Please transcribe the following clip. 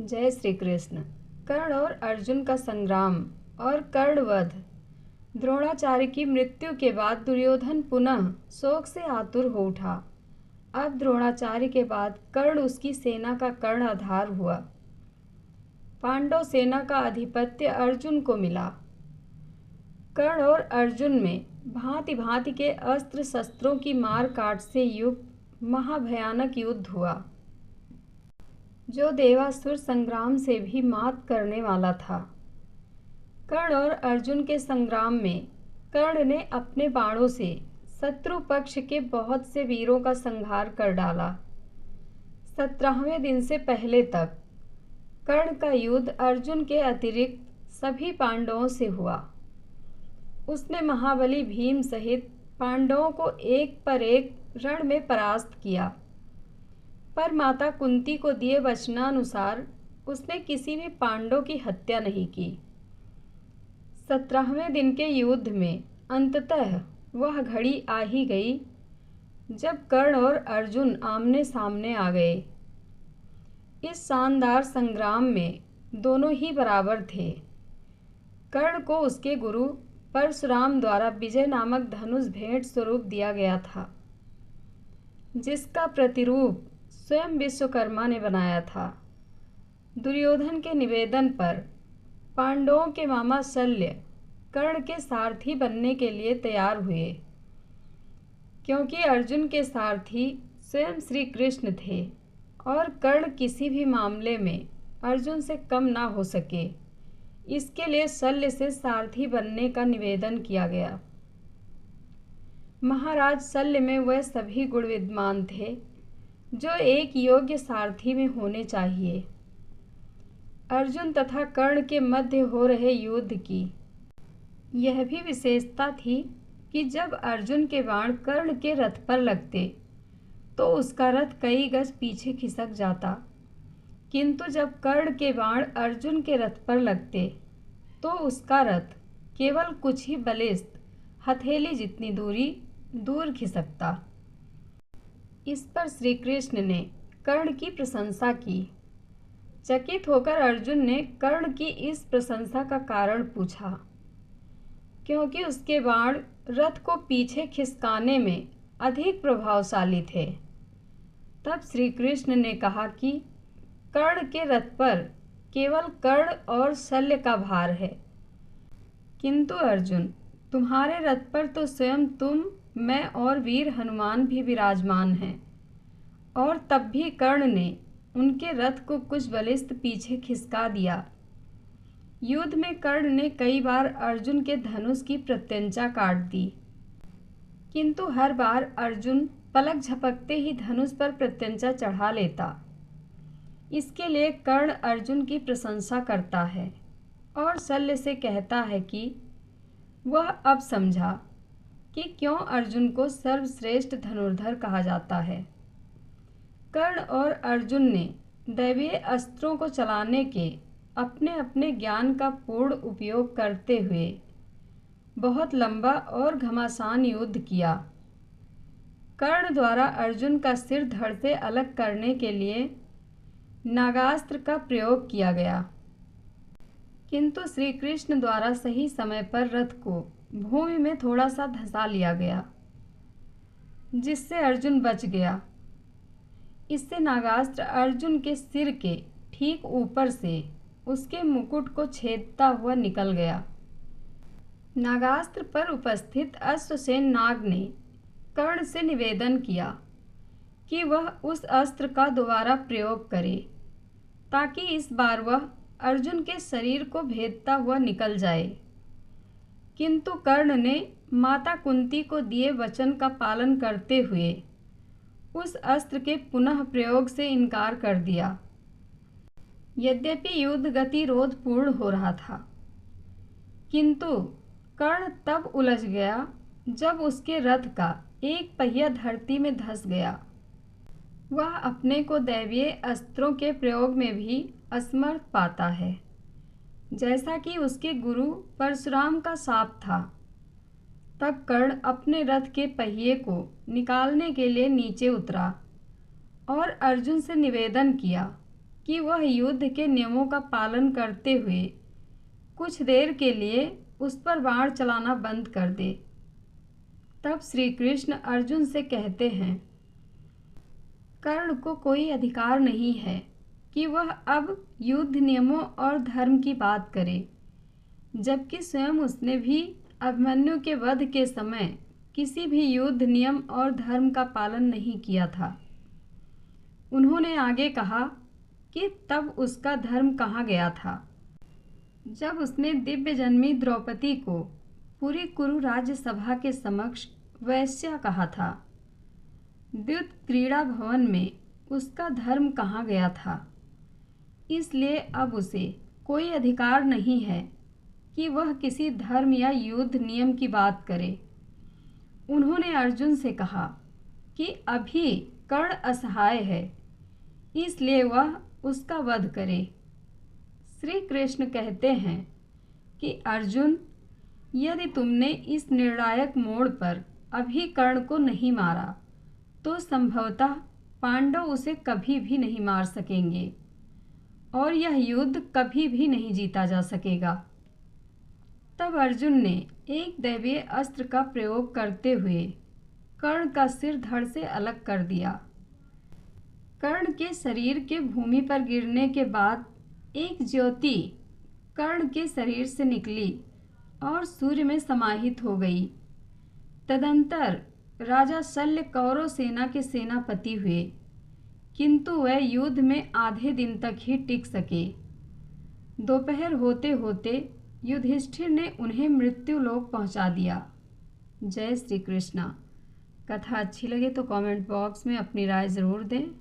जय श्री कृष्ण। कर्ण और अर्जुन का संग्राम और कर्णवध। द्रोणाचार्य की मृत्यु के बाद दुर्योधन पुनः शोक से आतुर हो उठा। अब द्रोणाचार्य के बाद कर्ण उसकी सेना का कर्णधार हुआ। पांडव सेना का आधिपत्य अर्जुन को मिला। कर्ण और अर्जुन में भांति भांति के अस्त्र शस्त्रों की मार काट से युक्त महाभयानक युद्ध हुआ, जो देवासुर संग्राम से भी मात करने वाला था। कर्ण और अर्जुन के संग्राम में कर्ण ने अपने बाणों से शत्रु पक्ष के बहुत से वीरों का संहार कर डाला। 17वें दिन से पहले तक कर्ण का युद्ध अर्जुन के अतिरिक्त सभी पांडवों से हुआ। उसने महाबली भीम सहित पांडवों को एक पर एक रण में परास्त किया, पर माता कुंती को दिए वचनानुसार उसने किसी भी पांडव की हत्या नहीं की। 17वें दिन के युद्ध में अंततः वह घड़ी आ ही गई जब कर्ण और अर्जुन आमने सामने आ गए। इस शानदार संग्राम में दोनों ही बराबर थे। कर्ण को उसके गुरु परशुराम द्वारा विजय नामक धनुष भेंट स्वरूप दिया गया था, जिसका प्रतिरूप स्वयं विश्वकर्मा ने बनाया था। दुर्योधन के निवेदन पर पांडवों के मामा शल्य कर्ण के सारथी बनने के लिए तैयार हुए, क्योंकि अर्जुन के सारथी स्वयं श्री कृष्ण थे और कर्ण किसी भी मामले में अर्जुन से कम ना हो सके। इसके लिए शल्य से सारथी बनने का निवेदन किया गया। महाराज शल्य में वह सभी गुण विद्यमान थे जो एक योग्य सारथी में होने चाहिए। अर्जुन तथा कर्ण के मध्य हो रहे युद्ध की यह भी विशेषता थी कि जब अर्जुन के बाण कर्ण के रथ पर लगते तो उसका रथ कई गज पीछे खिसक जाता, किंतु जब कर्ण के बाण अर्जुन के रथ पर लगते तो उसका रथ केवल कुछ ही बलिष्ठ हथेली जितनी दूर खिसकता। इस पर श्री कृष्ण ने कर्ण की प्रशंसा की। चकित होकर अर्जुन ने कर्ण की इस प्रशंसा का कारण पूछा, क्योंकि उसके बाण रथ को पीछे खिसकाने में अधिक प्रभावशाली थे। तब श्री कृष्ण ने कहा कि कर्ण के रथ पर केवल कर्ण और शल्य का भार है, किंतु अर्जुन तुम्हारे रथ पर तो स्वयं तुम, मैं और वीर हनुमान भी विराजमान हैं। और तब भी कर्ण ने उनके रथ को कुछ बलिष्ठ पीछे खिसका दिया। युद्ध में कर्ण ने कई बार अर्जुन के धनुष की प्रत्यंचा काट दी, किंतु हर बार अर्जुन पलक झपकते ही धनुष पर प्रत्यंचा चढ़ा लेता। इसके लिए कर्ण अर्जुन की प्रशंसा करता है और शल्य से कहता है कि वह अब समझा कि क्यों अर्जुन को सर्वश्रेष्ठ धनुर्धर कहा जाता है। कर्ण और अर्जुन ने दैवीय अस्त्रों को चलाने के अपने अपने ज्ञान का पूर्ण उपयोग करते हुए बहुत लंबा और घमासान युद्ध किया। कर्ण द्वारा अर्जुन का सिर धड़ से अलग करने के लिए नागास्त्र का प्रयोग किया गया, किंतु श्री कृष्ण द्वारा सही समय पर रथ को भूमि में थोड़ा सा धंसा लिया गया, जिससे अर्जुन बच गया। इससे नागास्त्र अर्जुन के सिर के ठीक ऊपर से उसके मुकुट को छेदता हुआ निकल गया। नागास्त्र पर उपस्थित अश्वसेन नाग ने कर्ण से निवेदन किया कि वह उस अस्त्र का दोबारा प्रयोग करे, ताकि इस बार वह अर्जुन के शरीर को भेदता हुआ निकल जाए। किंतु कर्ण ने माता कुंती को दिए वचन का पालन करते हुए उस अस्त्र के पुनः प्रयोग से इनकार कर दिया। यद्यपि युद्ध गतिरोध पूर्ण हो रहा था, किंतु कर्ण तब उलझ गया जब उसके रथ का एक पहिया धरती में धंस गया। वह अपने को दैवीय अस्त्रों के प्रयोग में भी असमर्थ पाता है, जैसा कि उसके गुरु परशुराम का शाप था। तब कर्ण अपने रथ के पहिए को निकालने के लिए नीचे उतरा और अर्जुन से निवेदन किया कि वह युद्ध के नियमों का पालन करते हुए कुछ देर के लिए उस पर बाण चलाना बंद कर दे। तब श्री कृष्ण अर्जुन से कहते हैं, कर्ण को कोई अधिकार नहीं है कि वह अब युद्ध नियमों और धर्म की बात करे, जबकि स्वयं उसने भी अभिमन्यु के वध के समय किसी भी युद्ध नियम और धर्म का पालन नहीं किया था। उन्होंने आगे कहा कि तब उसका धर्म कहाँ गया था, जब उसने दिव्य जन्मी द्रौपदी को पूरी कुरु राज्य सभा के समक्ष वैश्या कहा था। द्युत क्रीड़ा भवन में उसका धर्म कहाँ गया था। इसलिए अब उसे कोई अधिकार नहीं है कि वह किसी धर्म या युद्ध नियम की बात करे। उन्होंने अर्जुन से कहा कि अभी कर्ण असहाय है, इसलिए वह उसका वध करे। श्री कृष्ण कहते हैं कि अर्जुन, यदि तुमने इस निर्णायक मोड़ पर अभी कर्ण को नहीं मारा तो संभवतः पांडव उसे कभी भी नहीं मार सकेंगे और यह युद्ध कभी भी नहीं जीता जा सकेगा। तब अर्जुन ने एक दैवीय अस्त्र का प्रयोग करते हुए कर्ण का सिर धड़ से अलग कर दिया। कर्ण के शरीर के भूमि पर गिरने के बाद एक ज्योति कर्ण के शरीर से निकली और सूर्य में समाहित हो गई। तदंतर राजा शल्य कौरव सेना के सेनापति हुए, किंतु वह युद्ध में आधे दिन तक ही टिक सके। दोपहर होते होते युधिष्ठिर ने उन्हें मृत्यु लोक पहुंचा दिया। जय श्री कृष्णा। कथा अच्छी लगे तो कमेंट बॉक्स में अपनी राय ज़रूर दें।